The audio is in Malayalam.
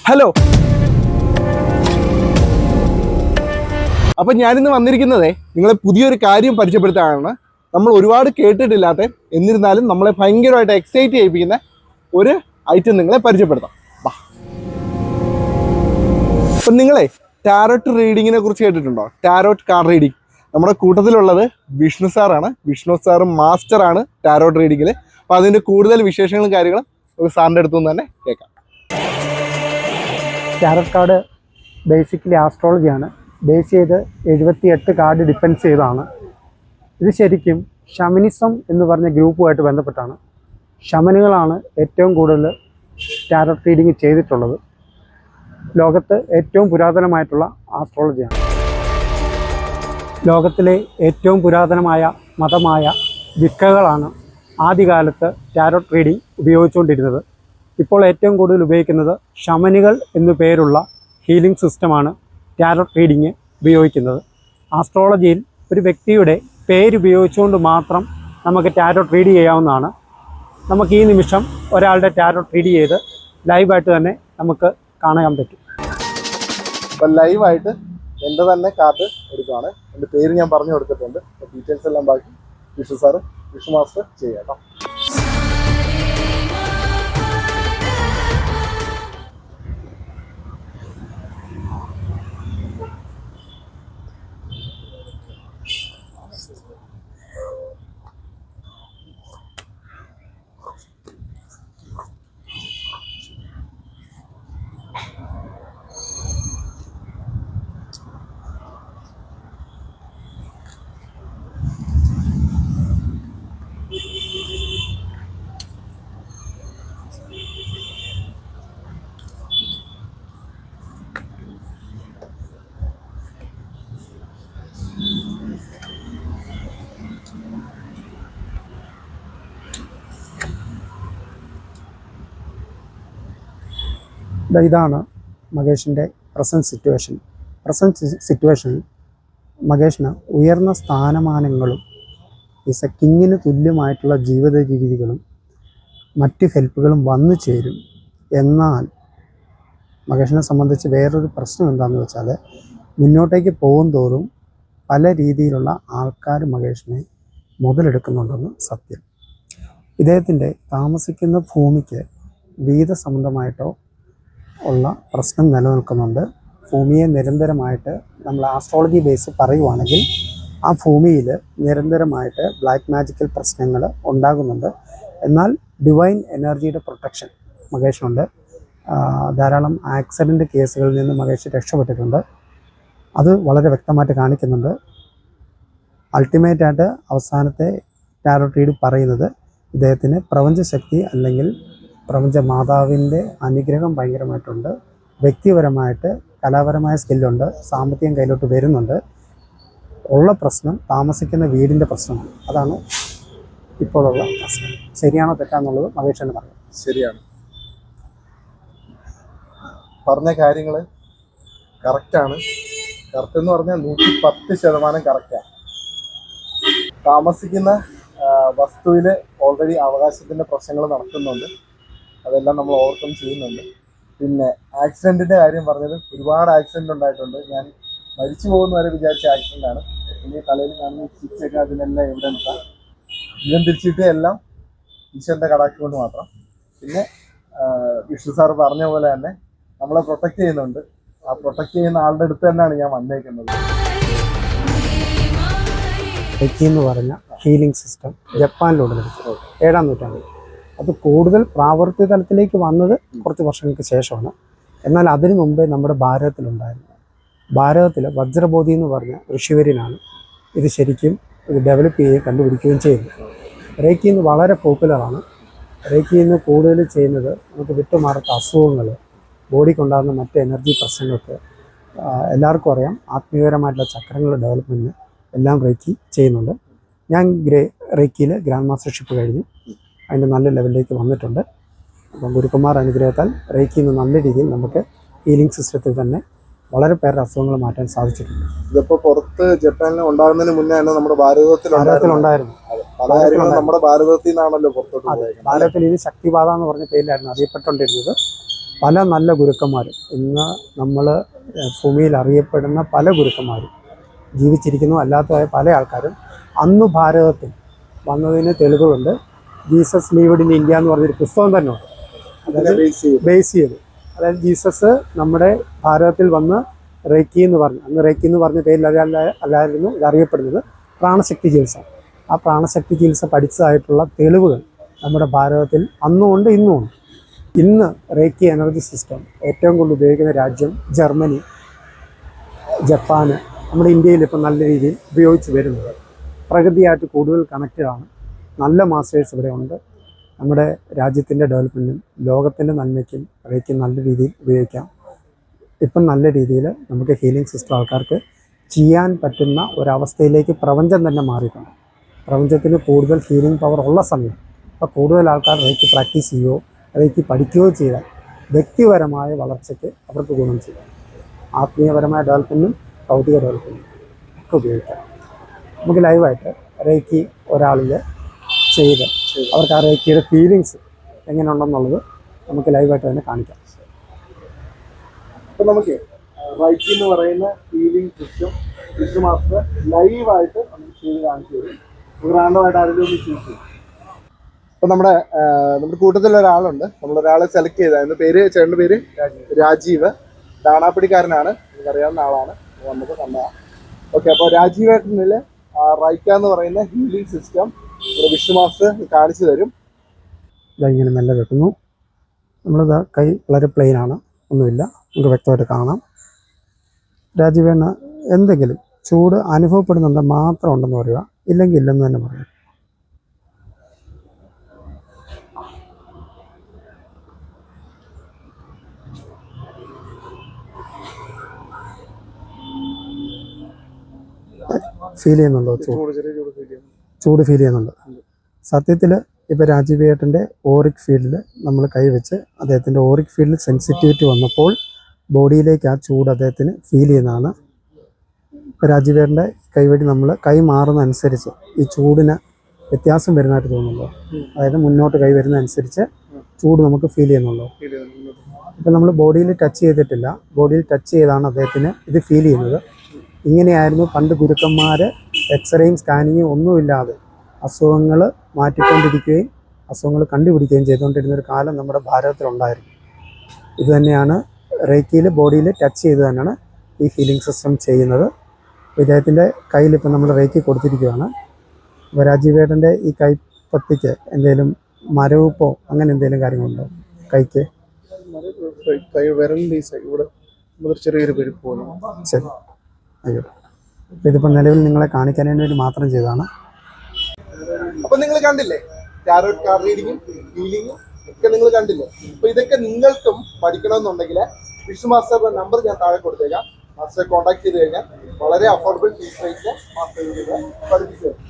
ഹലോ, അപ്പം ഞാനിന്ന് വന്നിരിക്കുന്നതേ നിങ്ങളെ പുതിയൊരു കാര്യം പരിചയപ്പെടുത്താനാണ്. നമ്മൾ ഒരുപാട് കേട്ടിട്ടില്ലാത്ത, എന്നിരുന്നാലും നമ്മളെ ഭയങ്കരമായിട്ട് എക്സൈറ്റ് ചെയ്യിപ്പിക്കുന്ന ഒരു ഐറ്റം നിങ്ങളെ പരിചയപ്പെടുത്താം. അപ്പം നിങ്ങളെ ടാരോട്ട് റീഡിങ്ങിനെ കുറിച്ച് കേട്ടിട്ടുണ്ടോ? Tarot card reading. നമ്മുടെ കൂട്ടത്തിലുള്ളത് വിഷ്ണു സാറാണ്. വിഷ്ണു സാറും മാസ്റ്ററാണ് ടാരോട്ട് റീഡിങ്ങിൽ. അപ്പോൾ അതിൻ്റെ കൂടുതൽ വിശേഷങ്ങളും കാര്യങ്ങളും ഒരു സാറിൻ്റെ അടുത്തുനിന്ന് തന്നെ കേൾക്കാം. ടാരോട്ട് കാർഡ് ബേസിക്കലി ആസ്ട്രോളജിയാണ്. ബേസ് ചെയ്ത് 78 കാർഡ് ഡിപ്പെൻസ് ചെയ്താണ്. ഇത് ശരിക്കും ഷമനിസം എന്ന് പറഞ്ഞ ഗ്രൂപ്പുമായിട്ട് ബന്ധപ്പെട്ടാണ്. ഷമനുകളാണ് ഏറ്റവും കൂടുതൽ ടാരോട്ട് റീഡിങ് ചെയ്തിട്ടുള്ളത്. ലോകത്ത് ഏറ്റവും പുരാതനമായിട്ടുള്ള ആസ്ട്രോളജിയാണ്. ലോകത്തിലെ ഏറ്റവും പുരാതനമായ മതമായ വിക്കകളാണ് ആദ്യകാലത്ത് ടാരോട്ട് റീഡിങ് ഉപയോഗിച്ചുകൊണ്ടിരുന്നത്. ഇപ്പോൾ ഏറ്റവും കൂടുതൽ ഉപയോഗിക്കുന്നത് ഷമനുകൾ എന്നു പേരുള്ള ഹീലിംഗ് സിസ്റ്റമാണ് ടാരോട്ട് റീഡിങ് ഉപയോഗിക്കുന്നത്. ആസ്ട്രോളജിയിൽ ഒരു വ്യക്തിയുടെ പേരുപയോഗിച്ചുകൊണ്ട് മാത്രം നമുക്ക് ടാരോട്ട് റീഡ് ചെയ്യാവുന്നതാണ്. നമുക്ക് ഈ നിമിഷം ഒരാളുടെ ടാരോട്ട് റീഡ് ചെയ്ത് ലൈവായിട്ട് തന്നെ നമുക്ക് കാണാൻ പറ്റും. അപ്പം ലൈവായിട്ട് എൻ്റെ തന്നെ കാർഡ് എടുക്കുകയാണ്. എൻ്റെ പേര് ഞാൻ പറഞ്ഞു കൊടുത്തിട്ടുണ്ട്. ഡീറ്റെയിൽസ് എല്ലാം ബാക്കി വിഷ്ണു സാറ്, വിഷ്ണു മാസ്റ്റർ ചെയ്യാം കേട്ടോ. ഇതാണ് മകേഷിൻ്റെ പ്രസൻറ്റ് സിറ്റുവേഷൻ. സിറ്റുവേഷനിൽ മകേഷിന് ഉയർന്ന സ്ഥാനമാനങ്ങളും കിങ്ങിന് തുല്യമായിട്ടുള്ള ജീവിത രീതികളും മറ്റ് ഹെൽപ്പുകളും വന്നു ചേരും. എന്നാൽ മകേഷിനെ സംബന്ധിച്ച് വേറൊരു പ്രശ്നം എന്താണെന്ന് വെച്ചാൽ, മുന്നോട്ടേക്ക് പോകും തോറും പല രീതിയിലുള്ള ആൾക്കാർ മകേഷിനെ മുതലെടുക്കുന്നുണ്ടെന്ന് സത്യം. ഇദ്ദേഹത്തിൻ്റെ താമസിക്കുന്ന ഭൂമിക്ക് വീതസംബന്ധമായിട്ടോ ഉള്ള പ്രശ്നം നിലനിൽക്കുന്നുണ്ട്. ഭൂമിയെ നിരന്തരമായിട്ട് നമ്മൾ ആസ്ട്രോളജി ബേസ് പറയുവാണെങ്കിൽ ആ ഭൂമിയിൽ നിരന്തരമായിട്ട് ബ്ലാക്ക് മാജിക്കൽ പ്രശ്നങ്ങൾ ഉണ്ടാകുന്നുണ്ട്. എന്നാൽ ഡിവൈൻ എനർജിയുടെ പ്രൊട്ടക്ഷൻ മകേഷിനുണ്ട്. ധാരാളം ആക്സിഡൻറ്റ് കേസുകളിൽ നിന്ന് മകേഷ് രക്ഷപ്പെട്ടിട്ടുണ്ട്. അത് വളരെ വ്യക്തമായിട്ട് കാണിക്കുന്നുണ്ട്. അൾട്ടിമേറ്റായിട്ട് അവസാനത്തെ ടാരോട്ട് റീഡ് പറയുന്നത് ഇദ്ദേഹത്തിന് പ്രപഞ്ചശക്തി അല്ലെങ്കിൽ പ്രപഞ്ച മാതാവിൻ്റെ അനുഗ്രഹം ഭയങ്കരമായിട്ടുണ്ട്. വ്യക്തിപരമായിട്ട് കലാപരമായ സ്കില്ലുണ്ട്. സാമ്പത്തികം കയ്യിലോട്ട് വരുന്നുണ്ട്. ഉള്ള പ്രശ്നം താമസിക്കുന്ന വീടിൻ്റെ പ്രശ്നമാണ്. അതാണ് ഇപ്പോഴുള്ള പ്രശ്നം. ശരിയാണോ തെറ്റാന്നുള്ളത് മകേഷ് തന്നെ പറയാം. ശരിയാണ്, പറഞ്ഞ കാര്യങ്ങൾ കറക്റ്റാണ്. കറക്റ്റ് എന്ന് പറഞ്ഞാൽ 110% കറക്റ്റാണ്. താമസിക്കുന്ന വസ്തുവിൽ ഓൾറെഡി അവകാശത്തിൻ്റെ പ്രശ്നങ്ങൾ നടക്കുന്നുണ്ട്. അതെല്ലാം നമ്മൾ ഓവർകം ചെയ്യുന്നുണ്ട്. പിന്നെ ആക്സിഡൻറ്റിൻ്റെ കാര്യം പറഞ്ഞത്, ഒരുപാട് ആക്സിഡൻറ്റ് ഉണ്ടായിട്ടുണ്ട്. ഞാൻ മരിച്ചു പോകുന്ന വരെ വിചാരിച്ച ആക്സിഡൻ്റാണ്. പിന്നെ തലയിൽ കാണുന്ന സ്റ്റിച്ചൊക്കെ അതിനെല്ലാം എവിഡൻസാണ്. ജീവൻ തിരിച്ചിട്ട് എല്ലാം ഈശ്വരൻ്റെ കടാക്ഷ കൊണ്ട് മാത്രം. പിന്നെ വിഷ്ണു സാർ പറഞ്ഞ പോലെ തന്നെ നമ്മളെ പ്രൊട്ടക്റ്റ് ചെയ്യുന്നുണ്ട്. ആ പ്രൊട്ടക്റ്റ് ചെയ്യുന്ന ആളുടെ അടുത്ത് തന്നെയാണ് ഞാൻ വന്നേക്കുന്നത്. റെക്കി എന്ന് പറഞ്ഞ ഹീലിംഗ് സിസ്റ്റം ജപ്പാനിലൂടെ ലഭിച്ചു 7-ാം നൂറ്റാണ്ടിൽ. അത് കൂടുതൽ പ്രാവർത്തിക തലത്തിലേക്ക് വന്നത് കുറച്ച് വർഷങ്ങൾക്ക് ശേഷമാണ്. എന്നാൽ അതിനു മുമ്പേ നമ്മുടെ ഭാരതത്തിലുണ്ടായിരുന്നു. ഭാരതത്തിൽ വജ്രബോധി എന്ന് പറഞ്ഞ ഋഷിവര്യനാണ് ഇത് ശരിക്കും ഡെവലപ്പ് ചെയ്യുകയും കണ്ടുപിടിക്കുകയും ചെയ്യുന്നത്. റേക്കി ഇന്ന് വളരെ പോപ്പുലറാണ്. റേക്കി ഇന്ന് കൂടുതൽ ചെയ്യുന്നത് നമുക്ക് വിട്ടുമാറാത്ത അസുഖങ്ങൾ, ബോഡിക്കുണ്ടാകുന്ന മറ്റ് എനർജി പ്രശ്നങ്ങൾക്ക് എല്ലാവർക്കും അറിയാം. ആത്മീയപരമായിട്ടുള്ള ചക്രങ്ങളുടെ ഡെവലപ്മെൻറ്റിന് എല്ലാം റേക്കി ചെയ്യുന്നുണ്ട്. ഞാൻ റേക്കിയിൽ ഗ്രാൻഡ് മാസ്റ്റർഷിപ്പ് കഴിഞ്ഞു അതിൻ്റെ നല്ല ലെവലിലേക്ക് വന്നിട്ടുണ്ട്. അപ്പം ഗുരുകുമാർ അനുഗ്രഹത്താൽ റേക്കി ഇന്ന് നല്ല രീതിയിൽ നമുക്ക് ഹീലിംഗ് സിസ്റ്റത്തിൽ തന്നെ വളരെ പേരുടെ അസുഖങ്ങൾ മാറ്റാൻ സാധിച്ചിട്ടുണ്ട്. ഇതിപ്പോൾ പുറത്ത് ജപ്പാനിൽ ഉണ്ടാകുന്നതിന് മുന്നേ തന്നെ നമ്മുടെ ഭാരതത്തിലുണ്ടായിരുന്നു. നമ്മുടെ ഭാരതത്തിൽ നിന്നാണല്ലോ പുറത്തോട്ട്. ഭാരതത്തിൽ ഇത് ശക്തിപാത എന്ന് പറഞ്ഞ പേരിലായിരുന്നു അറിയപ്പെട്ടുകൊണ്ടിരുന്നത്. പല നല്ല ഗുരുക്കന്മാരും ഇന്ന് നമ്മൾ ഭൂമിയിൽ അറിയപ്പെടുന്ന പല ഗുരുക്കന്മാരും ജീവിച്ചിരിക്കുന്നു അല്ലാത്തതായ പല ആൾക്കാരും അന്ന് ഭാരതത്തിൽ വന്നതിന് തെളിവുകളുണ്ട്. ജീസസ് ലീവ്ഡ് ഇൻ ഇന്ത്യ എന്ന് പറഞ്ഞൊരു പുസ്തകം തന്നെ ഉണ്ട്. അതായത് ബേസ് ചെയ്ത് അതായത് ജീസസ് നമ്മുടെ ഭാരതത്തിൽ വന്ന് റേക്കി എന്ന് പറഞ്ഞു, അന്ന് റേക്കി എന്ന് പറഞ്ഞ പേരിൽ അല്ലായിരുന്നു ഇത് അറിയപ്പെടുന്നത്, പ്രാണശക്തി ചികിത്സ. ആ പ്രാണശക്തി ചികിത്സ പഠിച്ചതായിട്ടുള്ള തെളിവുകൾ നമ്മുടെ ഭാരതത്തിൽ അന്നും ഉണ്ട് ഇന്നും ഉണ്ട്. ഇന്ന് റേക്കി എനർജി സിസ്റ്റം ഏറ്റവും കൂടുതൽ ഉപയോഗിക്കുന്ന രാജ്യം ജർമ്മനി, ജപ്പാന്, നമ്മുടെ ഇന്ത്യയിൽ ഇപ്പം നല്ല രീതിയിൽ ഉപയോഗിച്ച് വരുന്നത്. പ്രകൃതിയായിട്ട് കൂടുതൽ കണക്റ്റഡാണ്. നല്ല മാസ്റ്റേഴ്സ് ഇവിടെ ഉണ്ട്. നമ്മുടെ രാജ്യത്തിൻ്റെ ഡെവലപ്മെൻറ്റിനും ലോകത്തിൻ്റെ നന്മയ്ക്കും റേക്കി നല്ല രീതിയിൽ ഉപയോഗിക്കാം. ഇപ്പം നല്ല രീതിയിൽ നമുക്ക് ഹീലിംഗ് സിസ്റ്റം ആൾക്കാർക്ക് ചെയ്യാൻ പറ്റുന്ന ഒരവസ്ഥയിലേക്ക് പ്രപഞ്ചം തന്നെ മാറിയിട്ടുണ്ട്. പ്രപഞ്ചത്തിന് കൂടുതൽ ഹീലിംഗ് പവർ ഉള്ള സമയം അപ്പോൾ കൂടുതൽ ആൾക്കാർ റേക്കി പ്രാക്ടീസ് ചെയ്യുകയോ റേക്കി പഠിക്കുകയോ ചെയ്താൽ വ്യക്തിപരമായ വളർച്ചയ്ക്ക് അവർക്ക് ഗുണം ചെയ്യും. ആത്മീയപരമായ ഡെവലപ്മെൻറ്റും ഭൗതിക ഡെവലപ്മെൻറ്റും ഒക്കെ ഉപയോഗിക്കാം. നമുക്ക് ലൈവായിട്ട് റേക്കി ഒരാളിൽ ചെയ്ത് അവർക്ക് ആ റേക്കിയുടെ ഫീലിങ്സ് എങ്ങനെയുണ്ടെന്നുള്ളത് നമുക്ക് ലൈവായിട്ട് തന്നെ കാണിക്കാം. അപ്പം നമുക്ക് റൈക്കി എന്ന് പറയുന്ന ഹീലിംഗ് സിസ്റ്റം വിഷ്ണു മാസ്റ്റർ ലൈവായിട്ട് നമുക്ക് ചെയ്ത് കാണിച്ചു തരും. റാൻഡമായിട്ട് ആരെങ്കിലും ഒന്ന് ചൂസ് ചെയ്യും. അപ്പം നമ്മുടെ കൂട്ടത്തിൽ ഒരാളുണ്ട്, നമ്മളൊരാളെ സെലക്ട് ചെയ്തായിരുന്നു. ചേട്ടൻ്റെ പേര് രാജീവ്, ഡാണാപ്പിടിക്കാരനാണ്, നമുക്കറിയാവുന്ന ആളാണ്, നമുക്ക് കണ്ടതാണ്. ഓക്കെ, അപ്പോൾ രാജീവേട്ടനിൽ റൈക്ക എന്ന് പറയുന്ന ഹീലിംഗ് സിസ്റ്റം വിഷ്ണു മാസ്റ്റർ കാണിച്ചു തരും. ഇങ്ങനെ മെല്ലെ വെക്കുന്നു. നമ്മളിത് കൈ വളരെ പ്ലെയിനാണ്, ഒന്നുമില്ല, നമുക്ക് വ്യക്തമായിട്ട് കാണാം. രാജീവേണ്ണ എന്തെങ്കിലും ചൂട് അനുഭവപ്പെടുന്നുണ്ട് മാത്രം ഉണ്ടെന്ന് പറയുക, ഇല്ലെങ്കിൽ ഇല്ലെന്ന് തന്നെ പറയാം. ഫീൽ ചെയ്യുന്നുണ്ടോ? ചൂട് ഫീൽ ചെയ്യുന്നുണ്ട്. സത്യത്തിൽ ഇപ്പോൾ രാജീവേട്ടൻ്റെ ഓറിക് ഫീൽഡിൽ നമ്മൾ കൈവച്ച് അദ്ദേഹത്തിൻ്റെ ഓറിക് ഫീൽഡിൽ സെൻസിറ്റിവിറ്റി വന്നപ്പോൾ ബോഡിയിലേക്ക് ആ ചൂട് അദ്ദേഹത്തിന് ഫീൽ ചെയ്യുന്നതാണ്. ഇപ്പോൾ രാജീവേട്ടൻ്റെ കൈവഴി നമ്മൾ കൈ മാറുന്ന അനുസരിച്ച് ഈ ചൂടിന് വ്യത്യാസം വരുന്നതായിട്ട് തോന്നുന്നുണ്ടോ? അതായത് മുന്നോട്ട് കൈ വരുന്നതനുസരിച്ച് ചൂട് നമുക്ക് ഫീൽ ചെയ്യുന്നുണ്ടോ? ഇപ്പം നമ്മൾ ബോഡിയിൽ ടച്ച് ചെയ്തിട്ടില്ല, ബോഡിയിൽ ടച്ച് ചെയ്താണ് അദ്ദേഹത്തിന് ഇത് ഫീൽ ചെയ്യുന്നത്. ഇങ്ങനെയായിരുന്നു പണ്ട് ഗുരുക്കന്മാർ എക്സ്റേയും സ്കാനിങ്ങും ഒന്നുമില്ലാതെ അസുഖങ്ങൾ മാറ്റിക്കൊണ്ടിരിക്കുകയും അസുഖങ്ങൾ കണ്ടുപിടിക്കുകയും ചെയ്തുകൊണ്ടിരുന്നൊരു കാലം നമ്മുടെ ഭാരതത്തിലുണ്ടായിരുന്നു. ഇത് തന്നെയാണ് റേക്കിയിൽ ബോഡിയിൽ ടച്ച് ചെയ്ത് തന്നെയാണ് ഈ ഹീലിംഗ് സിസ്റ്റം ചെയ്യുന്നത്. ഇദ്ദേഹത്തിൻ്റെ കയ്യിൽ ഇപ്പം നമ്മൾ റേക്കി കൊടുത്തിരിക്കുകയാണ്. അപ്പോൾ രാജീവേട്ടൻ്റെ ഈ കൈപ്പത്തിക്ക് എന്തെങ്കിലും മരവിപ്പോ അങ്ങനെ എന്തെങ്കിലും കാര്യങ്ങളുണ്ടോ കൈക്ക്? ചെറിയൊരു പെരുപ്പ് പോലെ. ശരി, ആയിക്കോട്ടെ. ഇതിപ്പോൾ നിലവിൽ നിങ്ങളെ കാണിക്കാനായിട്ട് വേണ്ടി മാത്രം ചെയ്തതാണ്. അപ്പൊ നിങ്ങൾ കണ്ടില്ലേ, ടാരോട്ട് കാർഡ് റീഡിങ്ങും ഹീലിങ്ങും ഒക്കെ നിങ്ങൾ കണ്ടില്ലേ. അപ്പൊ ഇതൊക്കെ നിങ്ങൾക്കും പഠിക്കണമെന്നുണ്ടെങ്കിൽ വിഷ്ണു മാസ്റ്ററുടെ നമ്പർ ഞാൻ താഴെ കൊടുത്തേക്കാം. മാസ്റ്ററെ കോൺടാക്ട് ചെയ്ത് കഴിഞ്ഞാൽ വളരെ അഫോർഡബിൾ ഫീസ് റേറ്റ് മാസ്റ്റർ പഠിപ്പിച്ചു തരും.